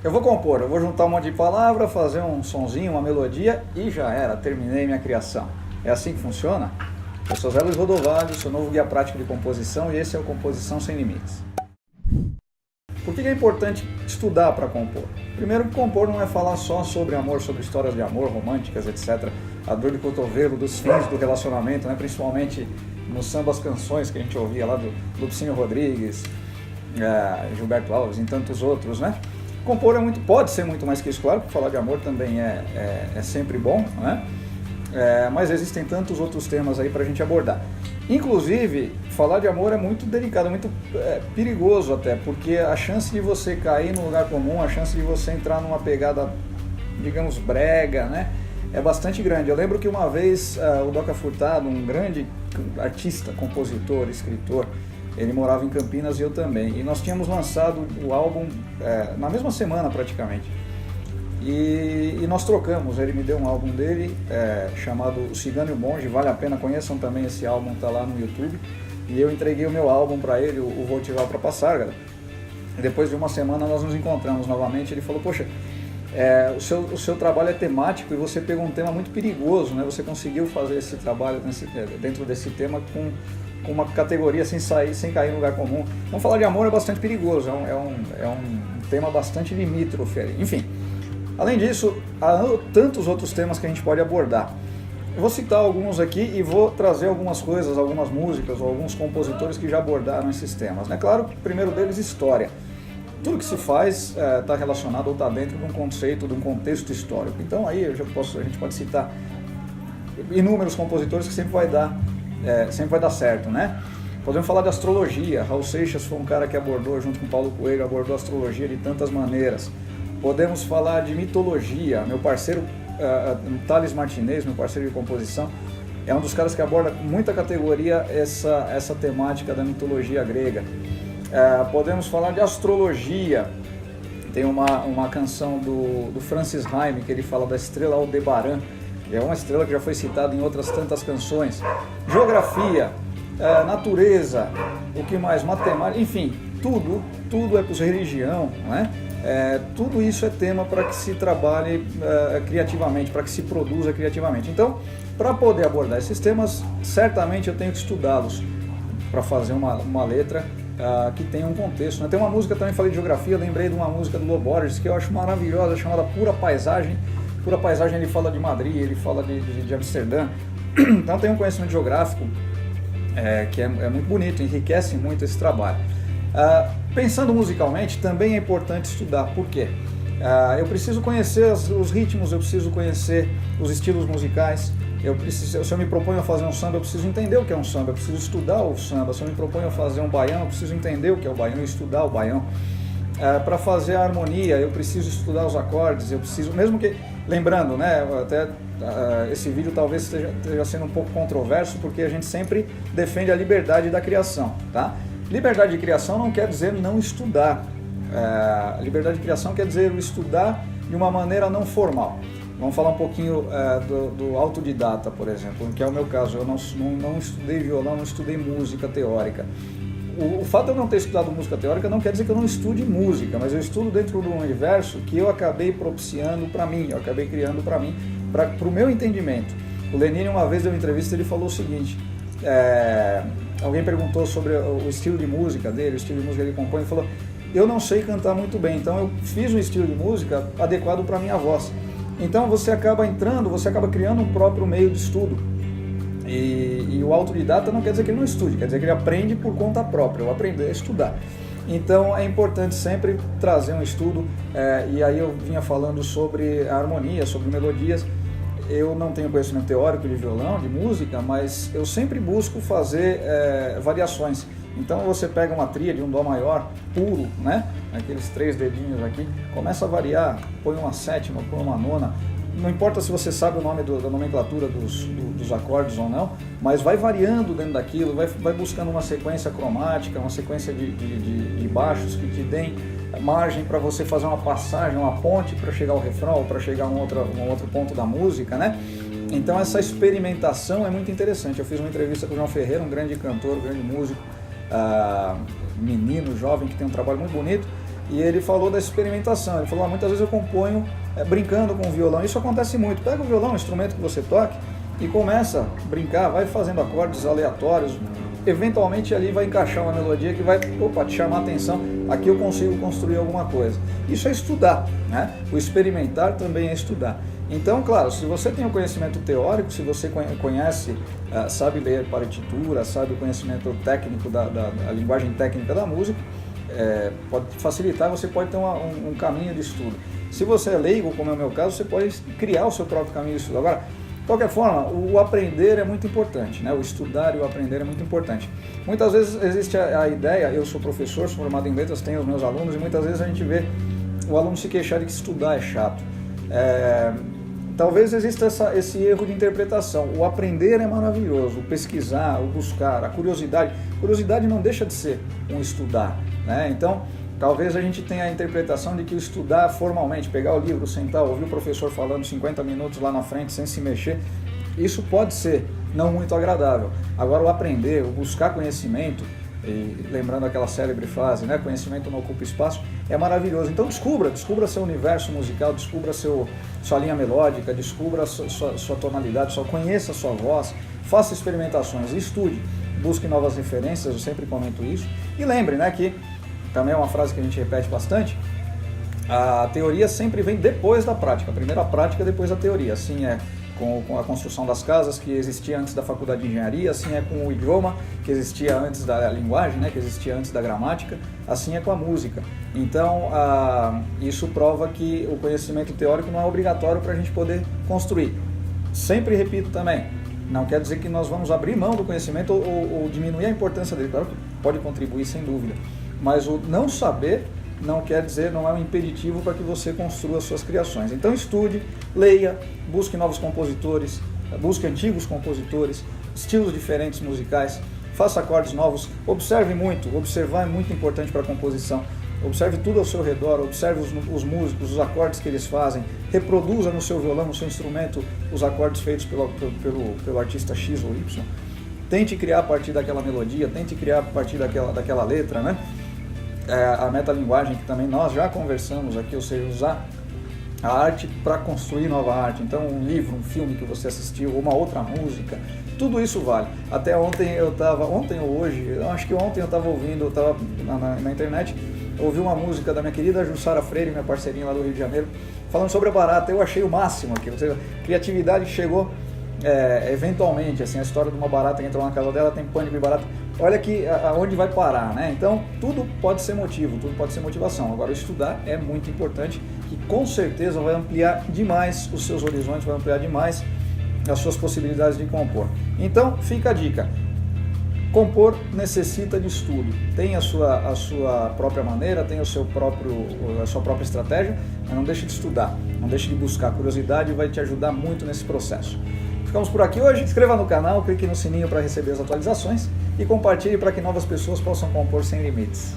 Eu vou compor, eu vou juntar um monte de palavra, fazer um sonzinho, uma melodia e já era, terminei minha criação. É assim que funciona? Eu sou Zé Luiz Rodovalho, sou novo guia prático de composição e esse é o Composição Sem Limites. Por que é importante estudar para compor? Primeiro, compor não é falar só sobre amor, sobre histórias de amor, românticas, etc. A dor de cotovelo, dos fins do relacionamento, né? Principalmente nos sambas canções que a gente ouvia lá do Lupicínio Rodrigues, Gilberto Alves e tantos outros, né? Compor pode ser muito mais que isso, claro, porque falar de amor também é sempre bom, né? Mas existem tantos outros temas aí para a gente abordar. Inclusive, falar de amor é muito delicado, muito perigoso até, porque a chance de você cair no lugar comum, a chance de você entrar numa pegada, digamos, brega, né, é bastante grande. Eu lembro que uma vez o Doca Furtado, um grande artista, compositor, escritor, ele morava em Campinas e eu também, e nós tínhamos lançado o álbum na mesma semana praticamente. E nós trocamos, ele me deu um álbum dele chamado O Cigano e o Monge, vale a pena, conheçam também esse álbum, tá lá no YouTube. E eu entreguei o meu álbum para ele, o Vou Tirar para Passar, galera. E depois de uma semana nós nos encontramos novamente, ele falou, poxa, o seu trabalho é temático e você pegou um tema muito perigoso, né? Você conseguiu fazer esse trabalho dentro desse tema com uma categoria sem cair no lugar comum. Então falar de amor é bastante perigoso, é um tema bastante limítrofe, enfim. Além disso, há tantos outros temas que a gente pode abordar. Eu vou citar alguns aqui e vou trazer algumas coisas, algumas músicas ou alguns compositores que já abordaram esses temas. Né? Claro que o primeiro deles, história. Tudo que se faz está relacionado ou está dentro de um conceito, de um contexto histórico. Então aí a gente pode citar inúmeros compositores que sempre vai dar certo, né? Podemos falar de astrologia. Raul Seixas foi um cara que abordou, junto com Paulo Coelho, abordou a astrologia de tantas maneiras. Podemos falar de mitologia. Meu parceiro Thales Martinez, meu parceiro de composição, é um dos caras que aborda com muita categoria essa temática da mitologia grega. Podemos falar de astrologia. Tem uma canção do Francis Haime, que ele fala da estrela Aldebaran, que é uma estrela que já foi citada em outras tantas canções. Geografia, natureza, o que mais? Matemática, enfim, tudo é religião, né? Tudo isso é tema para que se trabalhe criativamente, para que se produza criativamente. Então, para poder abordar esses temas, certamente eu tenho que estudá-los para fazer uma letra que tenha um contexto. Né? Tem uma música, também falei de geografia, lembrei de uma música do Lobo Borges, que eu acho maravilhosa, chamada Pura Paisagem. Pura Paisagem, ele fala de Madrid, ele fala de Amsterdã. Então tem um conhecimento geográfico que é muito bonito, enriquece muito esse trabalho. Pensando musicalmente, também é importante estudar. Por quê? Eu preciso conhecer os ritmos, eu preciso conhecer os estilos musicais. Se eu me proponho a fazer um samba, eu preciso entender o que é um samba, eu preciso estudar o samba. Se eu me proponho a fazer um baião, eu preciso entender o que é o baião e estudar o baião. Para fazer a harmonia, eu preciso estudar os acordes, eu preciso, mesmo que, lembrando, né, até esse vídeo talvez esteja sendo um pouco controverso, porque a gente sempre defende a liberdade da criação, tá? Liberdade de criação não quer dizer não estudar. Liberdade de criação quer dizer estudar de uma maneira não formal. Vamos falar um pouquinho do autodidata, por exemplo, que é o meu caso. Eu não estudei violão, não estudei música teórica. O fato de eu não ter estudado música teórica não quer dizer que eu não estude música, mas eu estudo dentro de um universo que eu acabei propiciando para mim, eu acabei criando para mim, para o meu entendimento. O Lenine, uma vez deu uma entrevista, ele falou o seguinte, alguém perguntou sobre o estilo de música dele, o estilo de música que ele compõe, ele falou, eu não sei cantar muito bem, então eu fiz um estilo de música adequado para a minha voz. Então você acaba criando um próprio meio de estudo. E o autodidata não quer dizer que ele não estude, quer dizer que ele aprende por conta própria, eu aprendi a estudar. Então é importante sempre trazer um estudo, e aí eu vinha falando sobre a harmonia, sobre melodias. Eu não tenho conhecimento teórico de violão, de música, mas eu sempre busco fazer variações. Então você pega uma tríade, um dó maior puro, né? Aqueles 3 dedinhos aqui, começa a variar, põe uma sétima, põe uma nona. Não importa se você sabe o nome da nomenclatura dos acordes ou não, mas vai variando dentro daquilo, vai buscando uma sequência cromática, uma sequência de baixos que te deem margem para você fazer uma passagem, uma ponte para chegar ao refrão, ou para chegar a um outro ponto da música, né? Então essa experimentação é muito interessante. Eu fiz uma entrevista com o João Ferreira, um grande cantor, um grande músico, menino, jovem, que tem um trabalho muito bonito, e ele falou da experimentação. Ele falou, muitas vezes eu componho brincando com o violão. Isso acontece muito. Pega o violão, um instrumento que você toque, e começa a brincar, vai fazendo acordes aleatórios, eventualmente ali vai encaixar uma melodia que vai, te chamar a atenção, aqui eu consigo construir alguma coisa. Isso é estudar, né? O experimentar também é estudar. Então, claro, se você tem o conhecimento teórico, se você conhece, sabe ler partitura, sabe o conhecimento técnico da linguagem técnica da música, pode facilitar, você pode ter um caminho de estudo. Se você é leigo, como é o meu caso, você pode criar o seu próprio caminho de estudo. Agora, de qualquer forma, o aprender é muito importante, né? O estudar e o aprender é muito importante. Muitas vezes existe a ideia, eu sou professor, sou formado em letras, tenho os meus alunos, e muitas vezes a gente vê o aluno se queixar de que estudar é chato. Talvez exista esse erro de interpretação. O aprender é maravilhoso, o pesquisar, o buscar, a curiosidade. Curiosidade não deixa de ser um estudar, né? Então, talvez a gente tenha a interpretação de que o estudar formalmente, pegar o livro, sentar, ouvir o professor falando 50 minutos lá na frente sem se mexer, isso pode ser não muito agradável. Agora, o aprender, o buscar conhecimento, e lembrando aquela célebre frase, né, conhecimento não ocupa espaço, é maravilhoso. Então descubra seu universo musical, descubra sua linha melódica, descubra sua tonalidade, conheça a sua voz, faça experimentações, estude, busque novas referências, eu sempre comento isso. E lembre, né, que também é uma frase que a gente repete bastante, a teoria sempre vem depois da prática, primeiro a prática, depois a teoria. Assim é com a construção das casas, que existia antes da faculdade de engenharia, assim é com o idioma, que existia antes da linguagem, né, que existia antes da gramática, assim é com a música. Então, isso prova que o conhecimento teórico não é obrigatório para a gente poder construir. Sempre repito também, não quer dizer que nós vamos abrir mão do conhecimento ou diminuir a importância dele, claro que pode contribuir sem dúvida, mas o não saber não quer dizer, não é um impeditivo para que você construa suas criações. Então estude, leia, busque novos compositores, busque antigos compositores, estilos diferentes musicais, faça acordes novos, observe muito, observar é muito importante para a composição. Observe tudo ao seu redor, observe os músicos, os acordes que eles fazem, reproduza no seu violão, no seu instrumento, os acordes feitos pelo artista X ou Y. Tente criar a partir daquela melodia, tente criar a partir daquela letra, né? A metalinguagem, que também nós já conversamos aqui, ou seja, usar a arte para construir nova arte. Então, um livro, um filme que você assistiu, uma outra música, tudo isso vale. Até ontem ou hoje, eu acho que ontem eu estava ouvindo, eu estava na internet, ouvi uma música da minha querida Jussara Freire, minha parceirinha lá do Rio de Janeiro, falando sobre a barata. Eu achei o máximo aquilo, ou seja, a criatividade chegou eventualmente, assim, a história de uma barata que entrou na casa dela, tem pânico de barata. Olha que aonde vai parar, né? Então, tudo pode ser motivo, tudo pode ser motivação. Agora, estudar é muito importante e com certeza vai ampliar demais os seus horizontes, vai ampliar demais as suas possibilidades de compor. Então, fica a dica. Compor necessita de estudo. Tem a sua própria maneira, tem a sua própria estratégia, mas não deixe de estudar, não deixe de buscar. A curiosidade vai te ajudar muito nesse processo. Ficamos por aqui hoje. Inscreva no canal, clique no sininho para receber as atualizações e compartilhe para que novas pessoas possam compor sem limites.